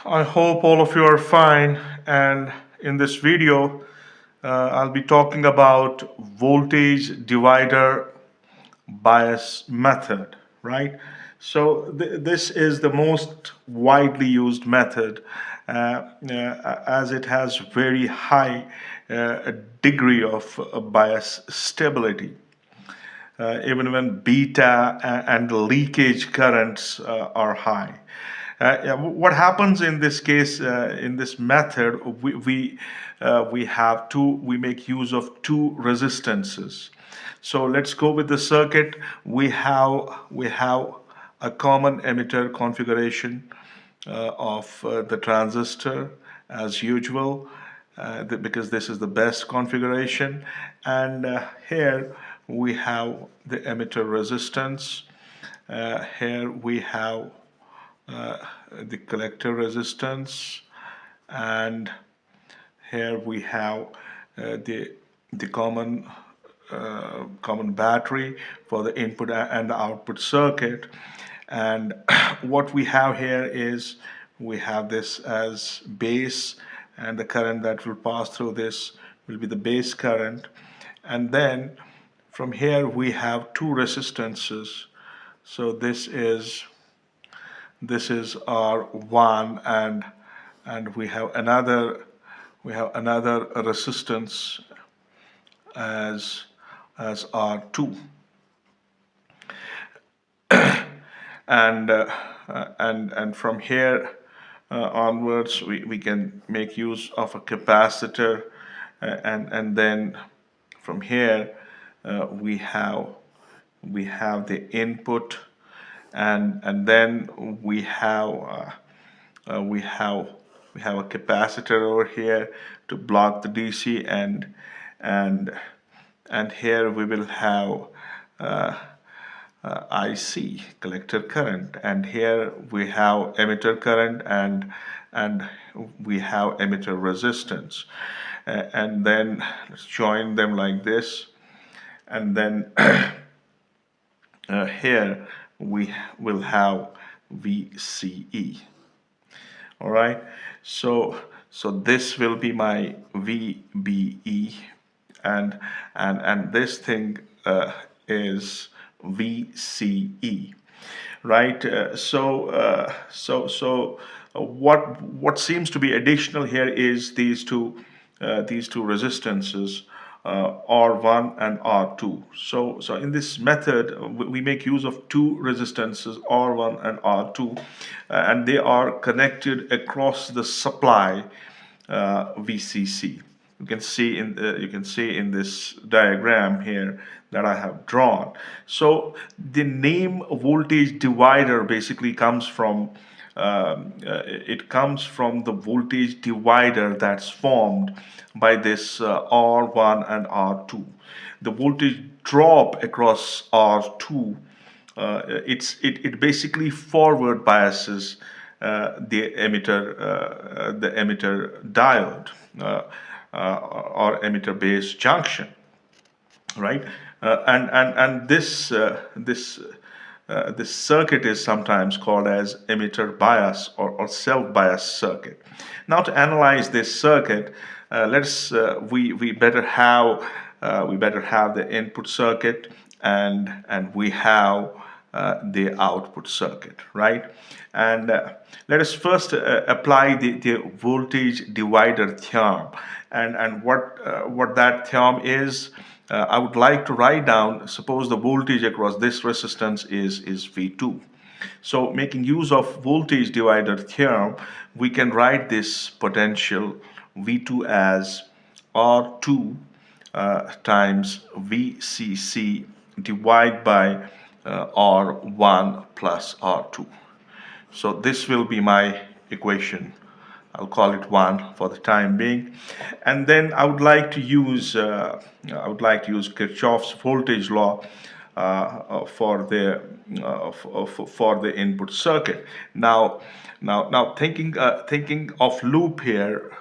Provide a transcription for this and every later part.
I hope all of you are fine. And in this video, I'll be talking about voltage divider bias method, right? So this is the most widely used method as it has very high degree of bias stability. Even when beta and leakage currents are high. Yeah, what happens in this case, in this method, we make use of two resistances. So let's go with the circuit. We have a common emitter configuration of the transistor as usual, because this is the best configuration. And here we have the emitter resistance. Here we have the collector resistance, and here we have the common battery for the input and the output circuit. And what we have here is we have this as base, and the current that will pass through this will be the base current. And then from here we have two resistances. So this is R1, and we have another resistance as R2. And from here onwards we can make use of a capacitor, and then from here we have the input, and then we have a capacitor over here to block the DC, and and here we will have IC, collector current, and here we have emitter current, and we have emitter resistance. And then let's join them like this, and then here we will have VCE. All right, so this will be my VBE, and this thing is VCE, right? What seems to be additional here is these two resistances, R1 and R2. So in this method, we make use of two resistances, R1 and R2, and they are connected across the supply VCC. You can see in this diagram here that I have drawn. So the name voltage divider basically comes from the voltage divider that's formed by this R1 and R2. The voltage drop across R2, it basically forward biases the emitter diode, or emitter base junction, right? And this circuit is sometimes called as emitter bias, or self bias circuit. Now, to analyze this circuit, let's we better have the input circuit, and we have the output circuit, right? And let us first apply the voltage divider theorem, and what that theorem is. I would like to write down. Suppose the voltage across this resistance is V2. So, making use of voltage divider theorem, we can write this potential V2 as R2 times VCC divided by R1 plus R2. So this will be my equation. I'll call it 1 for the time being. And then I would like to use Kirchhoff's voltage law for the input circuit. Now thinking of loop here,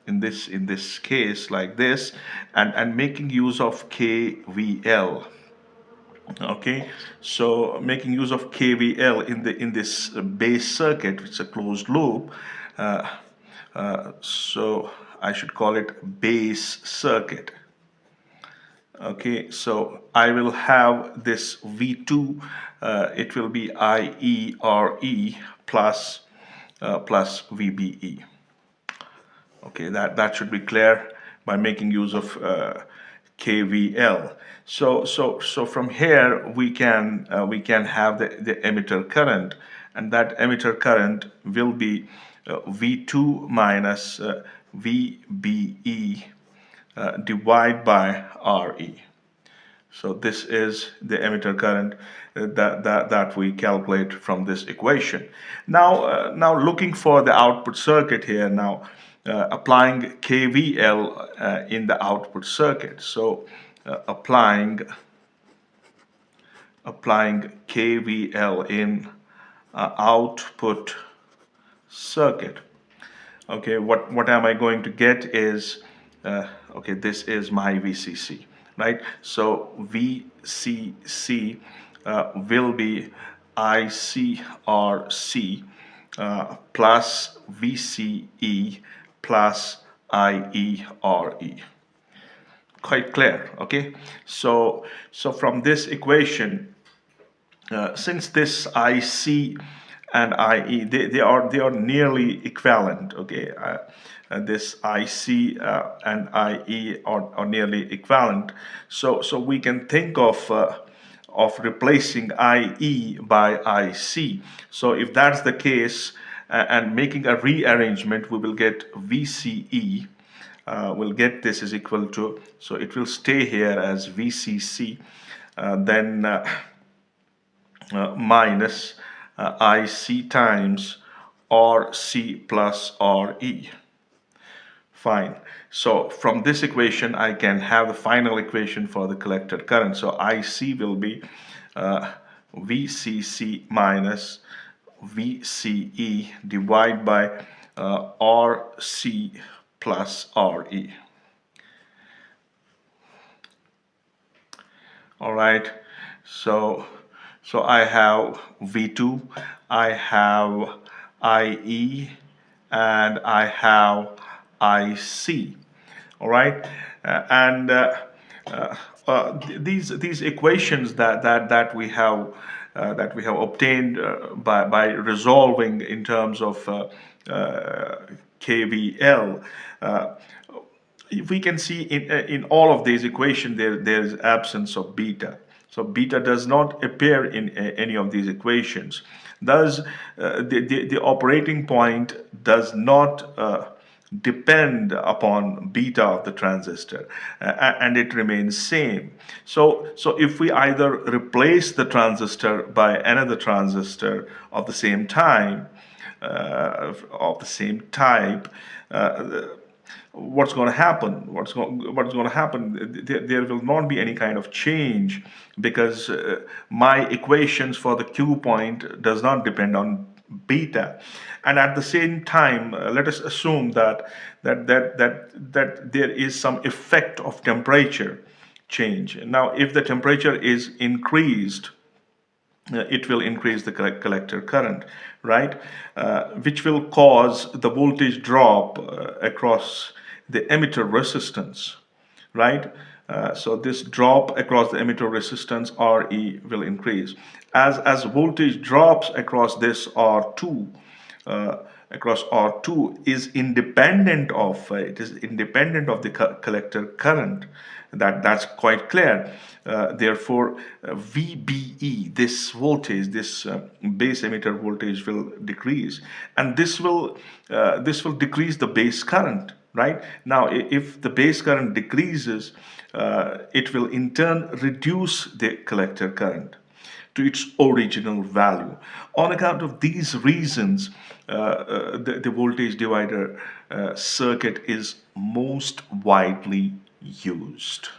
in this case like this, and making use of KVL. Okay, so making use of KVL in this base circuit, which is a closed loop. Uh, so I should call it base circuit. Okay, so I will have this V2, it will be IERE plus VBE. Okay, that should be clear by making use of KVL. So from here we can have the emitter current, and that emitter current will be V2 minus VBE divided by RE. So this is the emitter current that we calculate from this equation. Now looking for the output circuit here now, applying KVL in the output circuit. So applying KVL in output circuit. Okay, what am I going to get is, okay, this is my VCC, right? So VCC will be ICRC plus VCE plus IERE. Quite clear, okay? So from this equation, since this IC and IE, they are nearly equivalent. Okay, this IC and IE are nearly equivalent. So we can think of replacing IE by IC. So if that's the case, and making a rearrangement, we will get VCE. We'll get this is equal to, so it will stay here as VCC, then minus IC times RC plus RE. Fine. So from this equation, I can have the final equation for the collected current. So IC will be VCC minus VCE divided by RC plus RE. All right. So I have V2, I have IE, and I have IC. All right, and these equations that we have obtained by resolving in terms of KVL. We can see in all of these equations there is absence of beta. So beta does not appear in any of these equations. Thus, the operating point does not depend upon beta of the transistor, and it remains same. So if we either replace the transistor by another transistor of the same time, of the same type, what's going to happen? What's going to happen? There will not be any kind of change, because my equations for the Q point does not depend on beta. And at the same time, let us assume that there is some effect of temperature change. Now, if the temperature is increased, it will increase the collector current, right? Which will cause the voltage drop across the emitter resistance, right? So this drop across the emitter resistance RE will increase. As voltage drops across this R2, across R2 is independent of it is independent of the collector current. That's quite clear. Therefore, VBE, this voltage, this base emitter voltage, will decrease, and this will decrease the base current. Right now, if the base current decreases, it will in turn reduce the collector current to its original value. On account of these reasons, the voltage divider circuit is most widely used.